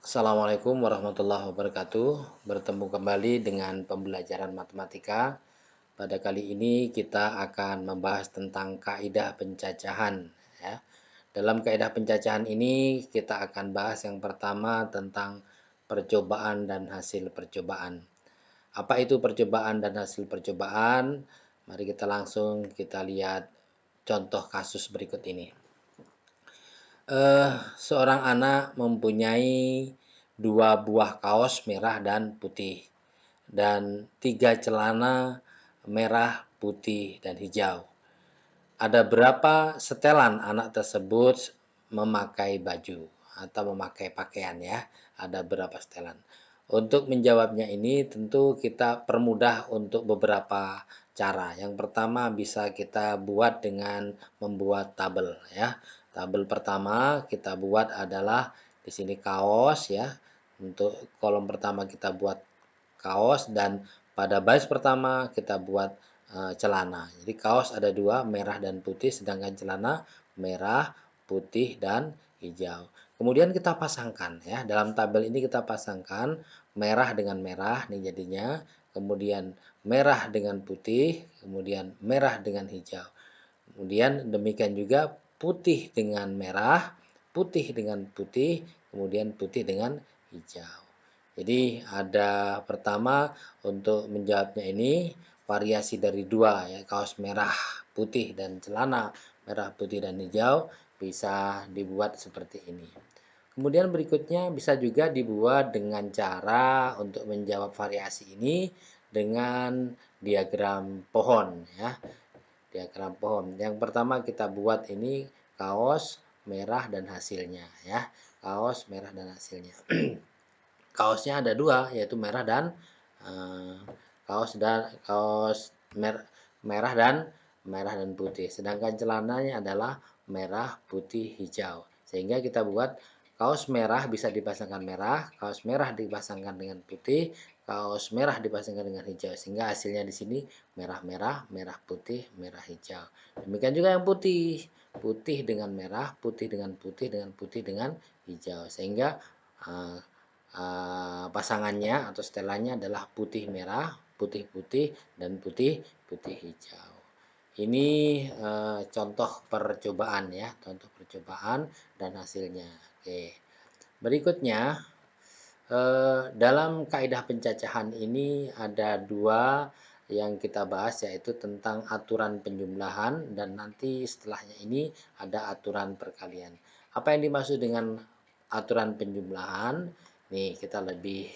Assalamualaikum warahmatullahi wabarakatuh. Bertemu kembali dengan pembelajaran matematika. Pada kali ini kita akan membahas tentang kaidah pencacahan ya. Dalam kaidah pencacahan ini kita akan bahas yang pertama tentang percobaan dan hasil percobaan. Apa itu percobaan dan hasil percobaan? Mari kita langsung kita lihat contoh kasus berikut ini. Seorang anak mempunyai 2 buah kaos merah dan putih, dan 3 celana merah, putih, dan hijau. Ada berapa setelan anak tersebut memakai baju atau memakai pakaian ya? Ada berapa setelan? Untuk menjawabnya ini tentu kita permudah untuk beberapa cara. Yang pertama bisa kita buat dengan membuat tabel ya. Tabel pertama kita buat adalah di sini kaos ya. Untuk kolom pertama kita buat kaos dan pada baris pertama kita buat celana. Jadi kaos ada 2, merah dan putih, sedangkan celana merah, putih, dan hijau. Kemudian kita pasangkan ya. Dalam tabel ini kita pasangkan merah dengan merah nih jadinya, kemudian merah dengan putih, kemudian merah dengan hijau. Kemudian demikian juga putih dengan merah, putih dengan putih, kemudian putih dengan hijau. Jadi ada pertama untuk menjawabnya ini variasi dari 2 ya, kaos merah, putih, dan celana merah, putih, dan hijau bisa dibuat seperti ini. Kemudian berikutnya bisa juga dibuat dengan cara untuk menjawab variasi ini dengan diagram pohon ya. Diagram pohon. Yang pertama kita buat ini kaos merah dan hasilnya ya. Kaos merah dan hasilnya. Kaosnya ada 2 yaitu merah dan kaos merah dan putih. Sedangkan celananya adalah merah, putih, hijau. Sehingga kita buat kaos merah bisa dipasangkan merah, kaos merah dipasangkan dengan putih, kaos merah dipasangkan dengan hijau. Sehingga hasilnya di sini merah-merah, merah putih, merah hijau. Demikian juga yang putih. Putih dengan merah, putih dengan putih, dengan putih dengan hijau. Sehingga uh, pasangannya atau setelannya adalah putih merah, putih putih, dan putih putih hijau. Ini contoh percobaan ya, contoh percobaan dan hasilnya. Oke. Berikutnya dalam kaidah pencacahan ini ada 2 yang kita bahas yaitu tentang aturan penjumlahan dan nanti setelahnya ini ada aturan perkalian. Apa yang dimaksud dengan aturan penjumlahan? Nih, kita lebih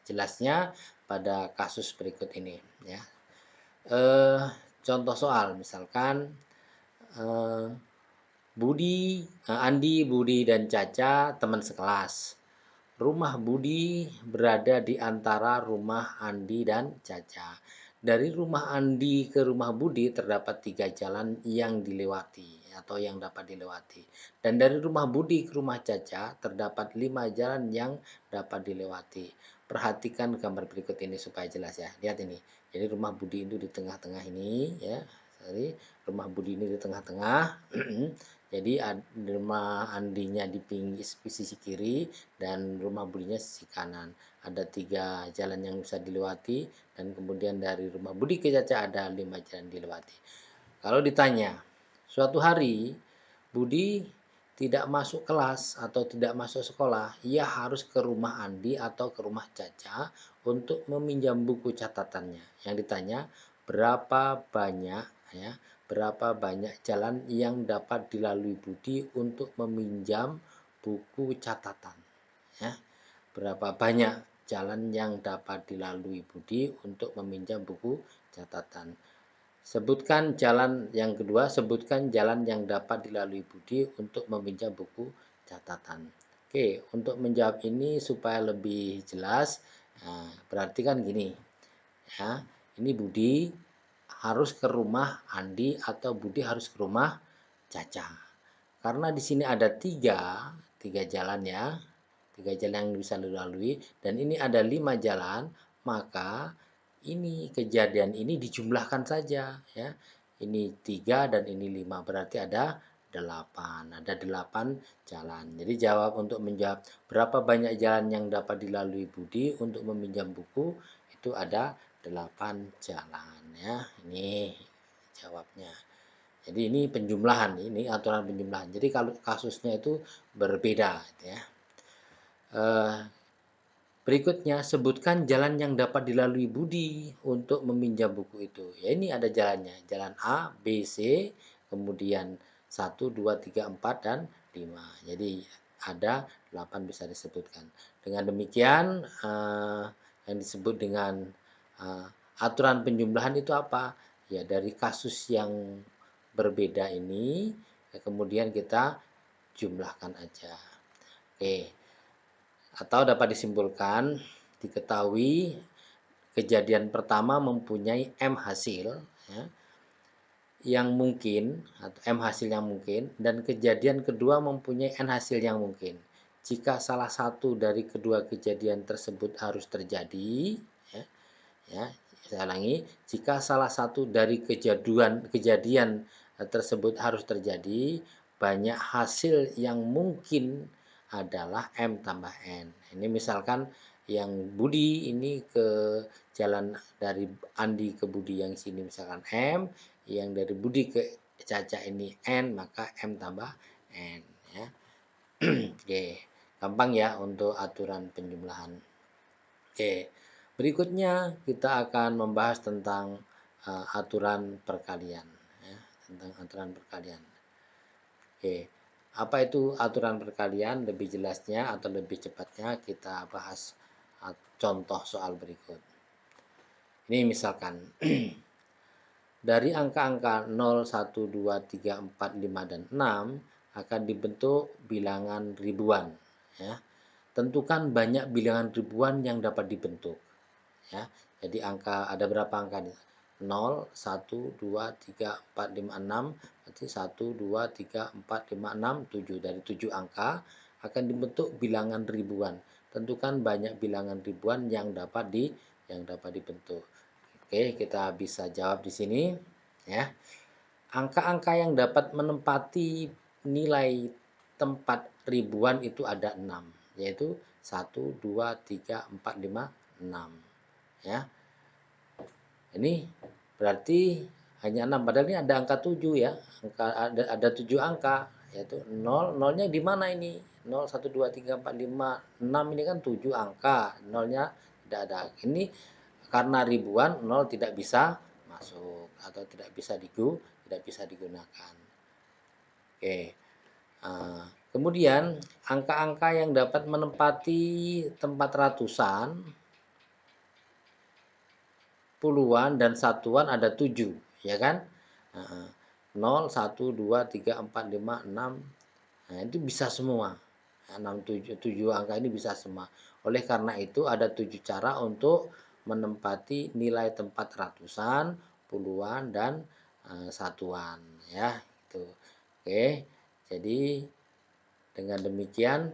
jelasnya pada kasus berikut ini ya. Eh, Contoh soal misalkan eh, Andi, Budi, dan Caca teman sekelas. Rumah Budi berada di antara rumah Andi dan Caca. Dari rumah Andi ke rumah Budi terdapat 3 jalan yang dilewati atau yang dapat dilewati. Dan dari rumah Budi ke rumah Caca terdapat 5 jalan yang dapat dilewati. Perhatikan gambar berikut ini supaya jelas ya. Lihat ini. Jadi rumah Budi itu di tengah-tengah ini ya. Sorry, rumah Budi ini di tengah-tengah. Jadi rumah Andinya di sisi kiri dan rumah Budinya sisi kanan. Ada 3 jalan yang bisa dilewati dan kemudian dari rumah Budi ke Caca ada 5 jalan dilewati. Kalau ditanya, suatu hari Budi tidak masuk kelas atau tidak masuk sekolah, ia harus ke rumah Andi atau ke rumah Caca untuk meminjam buku catatannya. Yang ditanya, berapa banyak ya, berapa banyak jalan yang dapat dilalui Budi untuk meminjam buku catatan ya. Berapa banyak jalan yang dapat dilalui Budi untuk meminjam buku catatan. Sebutkan jalan yang kedua, sebutkan jalan yang dapat dilalui Budi untuk meminjam buku catatan. Oke, untuk menjawab ini supaya lebih jelas, berarti kan gini, ya, ini Budi harus ke rumah Andi atau Budi harus ke rumah Caca. Karena di sini ada tiga jalan ya, 3 jalan yang bisa dilalui dan ini ada 5 jalan, maka ini kejadian ini dijumlahkan saja ya. Ini 3 dan ini 5 berarti ada 8. Ada 8 jalan. Jadi untuk menjawab berapa banyak jalan yang dapat dilalui Budi untuk meminjam buku, itu ada 8 jalan ya. Ini jawabnya. Jadi ini penjumlahan, ini aturan penjumlahan. Jadi kalau kasusnya itu berbeda ya. Berikutnya, sebutkan jalan yang dapat dilalui Budi untuk meminjam buku itu. Ya ini ada jalannya. Jalan A, B, C, kemudian 1, 2, 3, 4, dan 5. Jadi ada 8 bisa disebutkan. Dengan demikian, yang disebut dengan aturan penjumlahan itu apa? Ya dari kasus yang berbeda ini, ya, kemudian kita jumlahkan aja. Oke. Atau dapat disimpulkan, diketahui kejadian pertama mempunyai M hasil ya, yang mungkin atau M hasil yang mungkin, dan kejadian kedua mempunyai N hasil yang mungkin. Jika salah satu dari kedua kejadian tersebut harus terjadi, ya, ya saya ulangi, jika salah satu dari kejadian tersebut harus terjadi, banyak hasil yang mungkin adalah M tambah N. Ini misalkan yang Budi ini ke jalan dari Andi ke Budi yang sini misalkan M, yang dari Budi ke Caca ini N, maka M tambah N ya. Oke, gampang ya untuk aturan penjumlahan. Oke, berikutnya kita akan membahas tentang aturan perkalian ya, tentang aturan perkalian. Oke, apa itu aturan perkalian? Lebih jelasnya atau lebih cepatnya kita bahas contoh soal berikut. Ini misalkan dari angka-angka 0, 1, 2, 3, 4, 5, dan 6 akan dibentuk bilangan ribuan ya. Tentukan banyak bilangan ribuan yang dapat dibentuk ya. Jadi ada berapa angka nih? 0, 1, 2, 3, 4, 5, 6. Berarti 1, 2, 3, 4, 5, 6, 7. Dari 7 angka akan dibentuk bilangan ribuan. Tentukan banyak bilangan ribuan yang dapat dibentuk. Oke, kita bisa jawab di sini ya. Angka-angka yang dapat menempati nilai tempat ribuan itu ada 6, yaitu 1, 2, 3, 4, 5, 6 ya. Ini berarti hanya 6, padahal ini ada angka 7 ya. Ada 7 angka, yaitu 0, nolnya di mana ini? 0, 1, 2, 3, 4, 5, 6 ini kan 7 angka. Nolnya tidak ada. Ini karena ribuan, 0 tidak bisa masuk atau tidak bisa digunakan. Oke. Kemudian angka-angka yang dapat menempati tempat ratusan, puluhan, dan satuan ada 7 ya kan. 0, 1, 2, 3, 4, 5, 6, nah itu bisa semua. 6, 7 angka ini bisa semua. Oleh karena itu ada 7 cara untuk menempati nilai tempat ratusan, puluhan, dan satuan ya itu. Oke, jadi dengan demikian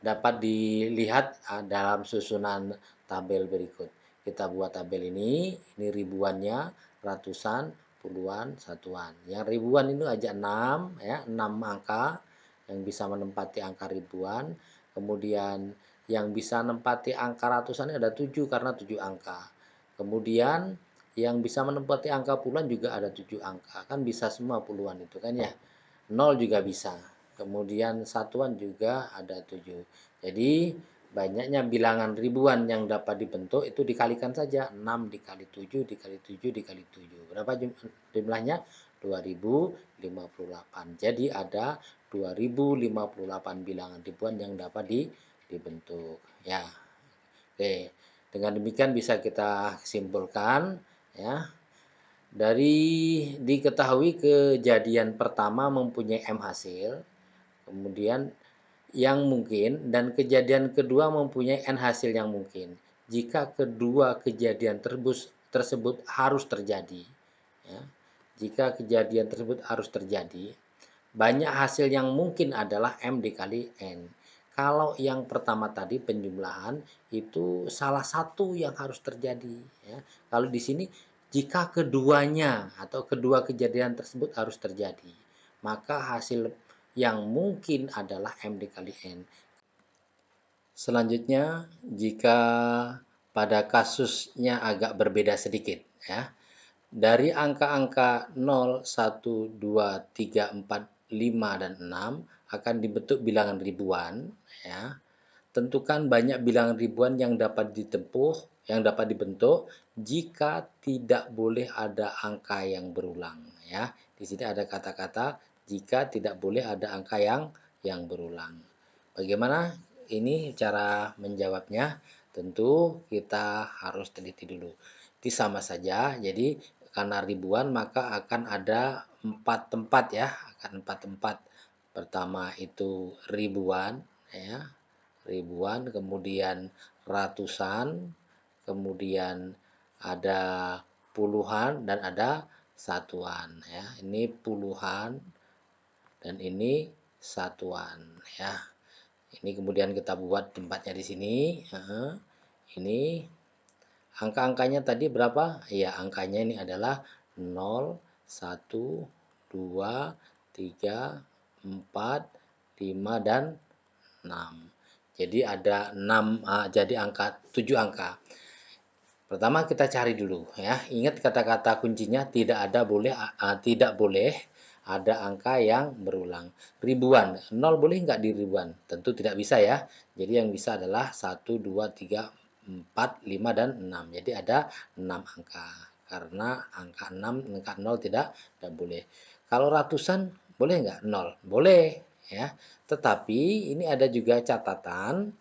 dapat dilihat dalam susunan tabel berikut. Kita buat tabel ini ribuannya, ratusan, puluhan, satuan. Yang ribuan itu aja 6 ya, 6 angka yang bisa menempati angka ribuan. Kemudian yang bisa menempati angka ratusan ada 7 karena 7 angka. Kemudian yang bisa menempati angka puluhan juga ada 7 angka. Kan bisa semua puluhan itu kan ya. 0 juga bisa. Kemudian satuan juga ada 7. Jadi banyaknya bilangan ribuan yang dapat dibentuk itu dikalikan saja. 6 dikali 7 dikali 7 dikali 7. Berapa jumlahnya? 2058. Jadi ada 2058 bilangan ribuan yang dapat dibentuk. Ya. Oke. Dengan demikian bisa kita simpulkan ya. Dari diketahui kejadian pertama mempunyai M hasil, kemudian yang mungkin, dan kejadian kedua mempunyai N hasil yang mungkin. Jika kedua kejadian tersebut harus terjadi, ya, jika kejadian tersebut harus terjadi, banyak hasil yang mungkin adalah M dikali N. Kalau yang pertama tadi penjumlahan itu salah satu yang harus terjadi. Ya. Kalau di sini jika keduanya atau kedua kejadian tersebut harus terjadi, maka hasil yang mungkin adalah M dikali N. Selanjutnya, jika pada kasusnya agak berbeda sedikit, ya, dari angka-angka 0, 1, 2, 3, 4, 5, dan 6 akan dibentuk bilangan ribuan, ya. Tentukan banyak bilangan ribuan yang dapat ditempuh, yang dapat dibentuk jika tidak boleh ada angka yang berulang, ya. Di sini ada kata-kata jika tidak boleh ada angka yang berulang. Bagaimana ini cara menjawabnya? Tentu kita harus teliti dulu. Itu sama saja. Jadi karena ribuan maka akan ada 4 tempat, ya, akan 4 tempat. Pertama itu ribuan, ya, ribuan, kemudian ratusan, kemudian ada puluhan dan ada satuan, ya. Ini puluhan dan ini satuan, ya. Ini kemudian kita buat tempatnya di sini. Ini angka-angkanya tadi berapa? Ya, angkanya ini adalah 0, 1, 2, 3, 4, 5, dan 6. Jadi ada 6, jadi 7 angka. Pertama kita cari dulu, ya. Ingat kata-kata kuncinya tidak boleh ada angka yang berulang. Ribuan, 0 boleh nggak di ribuan? Tentu tidak bisa, ya. Jadi yang bisa adalah 1, 2, 3, 4, 5, dan 6. Jadi ada 6 angka. Karena angka 6, angka 0 tidak boleh. Kalau ratusan boleh nggak? 0. Boleh, ya. Tetapi ini ada juga catatan.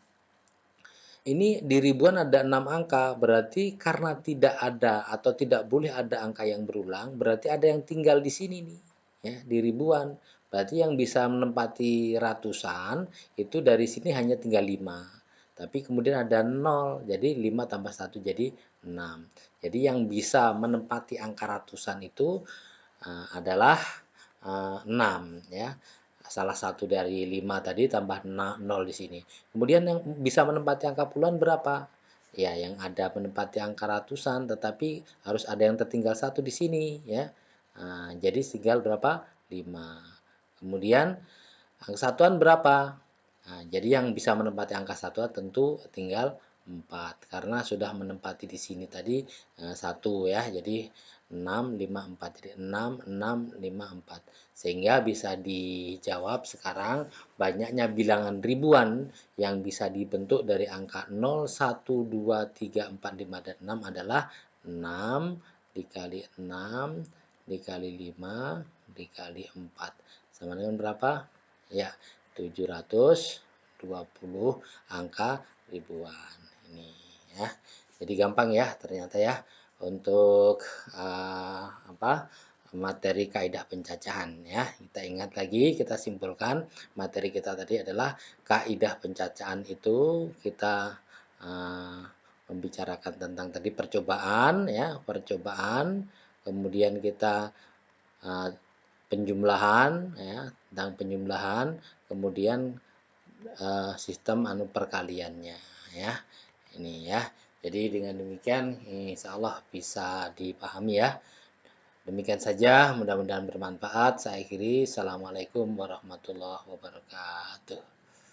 Ini di ribuan ada 6 angka, berarti karena tidak ada atau tidak boleh ada angka yang berulang, berarti ada yang tinggal di sini nih, ya, di ribuan. Berarti yang bisa menempati ratusan itu dari sini hanya tinggal 5. Tapi kemudian ada 0, jadi 5 tambah 1 jadi 6. Jadi yang bisa menempati angka ratusan itu adalah 6, ya. Salah satu dari 5 tadi tambah 0 di sini. Kemudian yang bisa menempati angka puluhan berapa? Ya, yang ada menempati angka ratusan, tetapi harus ada yang tertinggal satu di sini, ya. Jadi tinggal berapa? 5. Kemudian angka satuan berapa? Jadi yang bisa menempati angka satuan tentu tinggal 4 karena sudah menempati di sini tadi 1, ya. Jadi 6, 5, 4. Jadi 6, 6, 5, 4. Sehingga bisa dijawab sekarang banyaknya bilangan ribuan yang bisa dibentuk dari angka 0, 1, 2, 3, 4, 5, dan 6 adalah 6 dikali 6 dikali 5 dikali 4. Sama dengan berapa? Ya, 720 angka ribuan ini, ya. Jadi gampang, ya, ternyata, ya, untuk materi kaidah pencacahan, ya. Kita ingat lagi, kita simpulkan materi kita tadi adalah kaidah pencacahan itu kita membicarakan tentang tadi percobaan, ya, percobaan, kemudian kita penjumlahan, ya, tentang penjumlahan, kemudian sistem perkaliannya, ya. Ini, ya. Jadi dengan demikian insya Allah bisa dipahami, ya. Demikian saja, mudah-mudahan bermanfaat. Saya akhiri. Assalamualaikum warahmatullahi wabarakatuh.